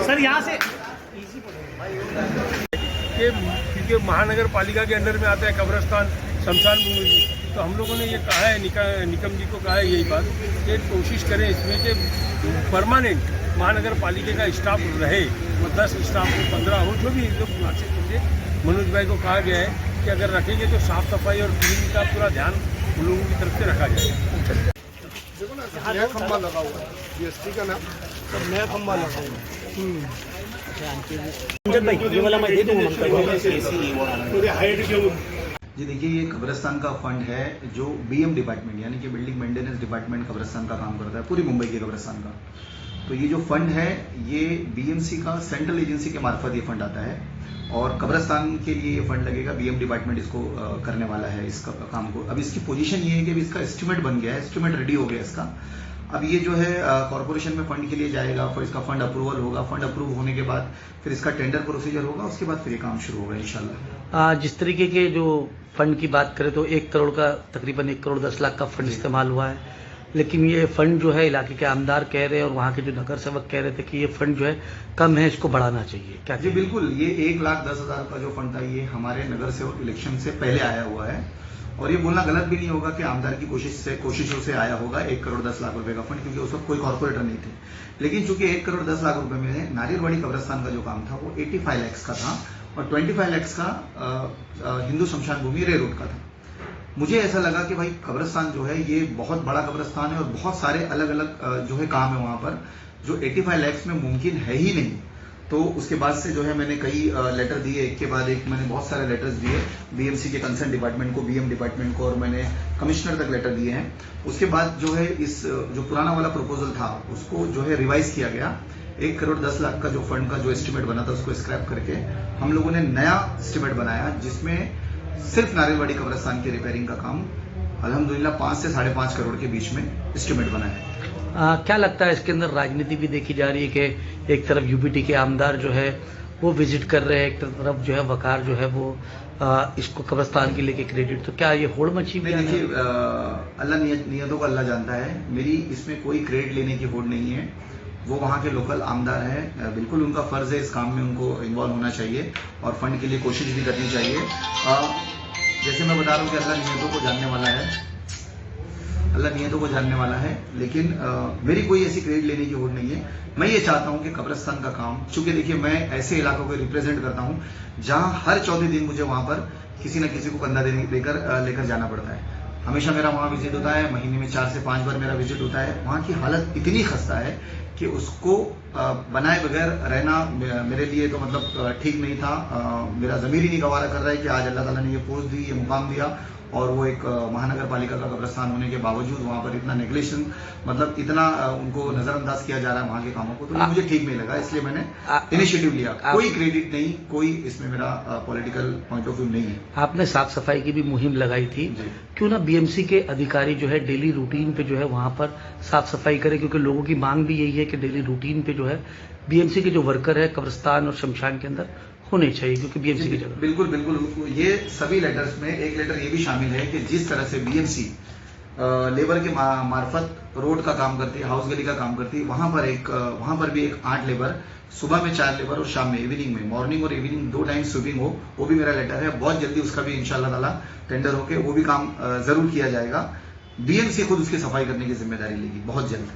Sir यहाँ से क्योंकि महानगर पालिका के अंडर में आता है कब्रिस्तान शमशान भूमि, तो हम लोगों ने ये कहा है, निकम जी को कहा है यही बात कि कोशिश करें इसमें कि परमानेंट महानगर पालिका का स्टाफ रहे, 10 स्टाफ हो, 15 हो, जो भी लोग मुनासिब समझे। मनोज भाई को कहा गया है कि अगर रखेंगे तो साफ सफाई और क्लीनिंग का पूरा ध्यान उन लोगों की तरफ से रखा जाएगा। देखो ना, नया खंबा लगा हुआ है जीएसटी का नाम, सब नया खंबा लगा हुआ है। भाई ये वाला मैं दे दूंगा थोड़ी हाइट क्यों? जी देखिए, ये कब्रिस्तान का फंड है जो बीएम डिपार्टमेंट यानी कि बिल्डिंग मेंटेनेंस डिपार्टमेंट कब्रिस्तान का काम करता है, पूरी मुंबई के कब्रिस्तान का। तो ये जो फंड है ये बीएमसी का सेंट्रल एजेंसी के मार्फत ये फंड आता है और कब्रिस्तान के लिए ये फंड लगेगा। बीएम डिपार्टमेंट इसको करने वाला है इस काम को। अब इसकी पोजीशन ये है कि इसका एस्टिमेट बन गया है, एस्टिमेट रेडी हो गया इसका। अब ये जो है कॉर्पोरेशन में फंड के लिए जाएगा, फिर इसका फंड अप्रूवल होगा, फंड अप्रूव होने के बाद फिर इसका टेंडर प्रोसीजर होगा, उसके बाद फिर ये काम शुरू होगा इंशाल्लाह। जिस तरीके के जो फंड की बात करें तो 1 करोड़ का तकरीबन 1 करोड़ 10 लाख का फंड इस्तेमाल हुआ है, लेकिन ये फंड जो है इलाके के आमदार कह रहे हैं और वहाँ के जो नगर सेवक कह रहे थे कि ये फंड जो है कम है, इसको बढ़ाना चाहिए। क्या जी बिल्कुल, ये 1,10,000 का जो फंड था ये हमारे नगर सेवक इलेक्शन से पहले आया हुआ है और ये बोलना गलत भी नहीं होगा कि आमदार की कोशिशों से आया होगा 1 करोड़ 10 लाख रुपए का फंड, क्योंकि उस वक्त कोई कॉर्पोरेटर नहीं थे। लेकिन चूंकि 1 करोड़ 10 लाख रुपए में नारियलवाड़ी कब्रिस्तान का जो काम था वो 85 लाख का था और 25 लाख का हिंदू शमशान भूमि रेरोड का था। मुझे ऐसा लगा कि भाई कब्रिस्तान जो है ये बहुत बड़ा कब्रिस्तान है और बहुत सारे अलग अलग जो है काम है वहां पर, जो 85 लाख में मुमकिन है ही नहीं। तो उसके बाद से जो है मैंने कई लेटर दिए, एक के बाद एक मैंने बहुत सारे लेटर्स दिए बीएमसी के कंसर्न डिपार्टमेंट को, बीएम डिपार्टमेंट को, और मैंने कमिश्नर तक लेटर दिए हैं। उसके बाद जो है इस जो पुराना वाला प्रपोजल था उसको जो है रिवाइज किया गया। 1 करोड़ 10 लाख का जो फंड का जो एस्टिमेट बना था उसको स्क्रैप करके हम लोगों ने नया एस्टिमेट बनाया, जिसमें सिर्फ नारियलवाड़ी कब्रिस्तान की रिपेयरिंग का काम अल्हम्दुलिल्लाह 5 से 5.5 करोड़ के बीच में एस्टिमेट बना है। क्या लगता है इसके अंदर राजनीति भी देखी जा रही है कि एक तरफ यूपीटी के आमदार जो है वो विजिट कर रहे हैं, एक तरफ जो है वकार जो है वो इसको कब्रिस्तान के लेके क्रेडिट, तो क्या ये होड़ मची हुई है? देखिए, अल्लाह नियतों को अल्लाह जानता है, मेरी इसमें कोई क्रेडिट लेने की होड़ नहीं है। वो वहाँ के लोकल आमदार हैं, बिल्कुल उनका फर्ज है इस काम में उनको इन्वॉल्व होना चाहिए और फंड के लिए कोशिश भी करनी चाहिए। जैसे मैं बता रहा हूँ कि अल्लाह नियतों को जानने वाला है, अल्लाह नियतों को जानने वाला है, लेकिन मेरी कोई ऐसी क्रेडिट लेने की होड़ नहीं है। मैं ये चाहता हूँ कि कब्रिस्तान का काम, चूंकि देखिए मैं ऐसे इलाकों को रिप्रेजेंट करता हूँ जहाँ हर चौथे दिन मुझे वहां पर किसी न किसी को कंधा लेकर जाना पड़ता है। हमेशा मेरा वहां विजिट होता है, महीने में 4 से 5 बार मेरा विजिट होता है। वहां की हालत इतनी खस्ता है कि उसको बनाए बगैर रहना मेरे लिए तो मतलब ठीक नहीं था। मेरा ज़मीर ही नहीं गवारा कर रहा है कि आज अल्लाह ताला ने ये पोस्ट दी, ये मुकाम दिया और वो एक महानगर पालिका का कब्रिस्तान होने के बावजूद वहां पर इतना नेग्लेक्शन, मतलब इतना उनको नजरअंदाज किया जा रहा है वहां के कामों को, तो ये मुझे ठीक नहीं लगा, इसलिए मैंने इनिशिएटिव लिया। कोई क्रेडिट नहीं, कोई इसमें मेरा पॉलिटिकल पॉइंट ऑफ व्यू नहीं है। आपने साफ सफाई की भी मुहिम लगाई थी, क्यों ना बीएमसी के अधिकारी जो है डेली रूटीन पे जो है वहां पर साफ सफाई करें, क्योंकि लोगों की मांग भी यही है कि डेली रूटीन पे जो है बीएमसी के जो वर्कर है कब्रिस्तान और शमशान के अंदर होने चाहिए, क्योंकि बीएमसी की जगह। बिल्कुल बिल्कुल, ये सभी लेटर्स में एक लेटर ये भी शामिल है कि जिस तरह से बीएमसी लेबर के मार्फत रोड का काम करती है, हाउस गली का काम करती है, वहां पर भी एक 8 लेबर, सुबह में 4 लेबर और शाम में इवनिंग में, मॉर्निंग और इवनिंग 2 टाइम स्वीपिंग हो, वो भी मेरा लेटर है। बहुत जल्दी उसका भी इंशाल्लाह ताला टेंडर होके वो भी काम जरूर किया जाएगा। बीएमसी खुद उसकी सफाई करने की जिम्मेदारी लेगी बहुत जल्द।